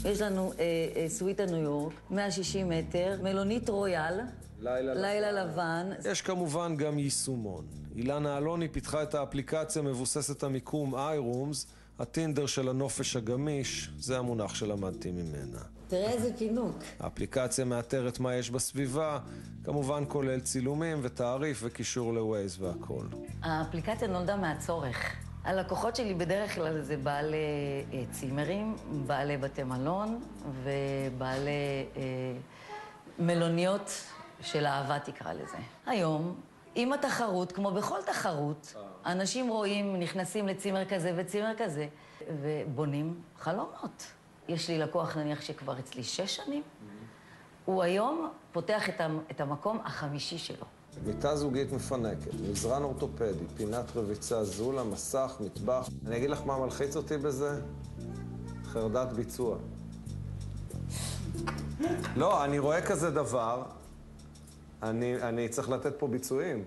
יש לנו סוויטה ניו יורק, 160 מטר, מלונית רויאל, לילה לבן. יש כמובן גם יישומון. אילנה אלוני פיתחה את האפליקציה מבוססת המיקום iRooms, הטינדר של הנופש הגמיש, זה המונח שלמדתי ממנה. תראה איזה פינוק. האפליקציה מאתרת מה יש בסביבה, כמובן כולל צילומים ותעריף וקישור לווייז והכל. האפליקציה נולדה מהצורך. הלקוחות שלי בדרך כלל זה בעלי צימרים, בעלי בתי מלון ובעלי מלוניות של אהבה תקרא לזה. היום, עם התחרות, כמו בכל תחרות, אנשים רואים, נכנסים לצימר כזה וצימר כזה, ובונים חלומות. יש לי לקוח נניח שכבר אצלי 6 שנים, הוא היום פותח את המקום החמישי שלו. מיטה זוגית מפנקת, מזרן אורתופדי, פינת רביצה, זולה, מסך, מטבח. אני אגיד לך מה מלחיץ אותי בזה? חרדת ביצוע. לא, אני רואה כזה דבר, אני צריך לתת פה ביצועים.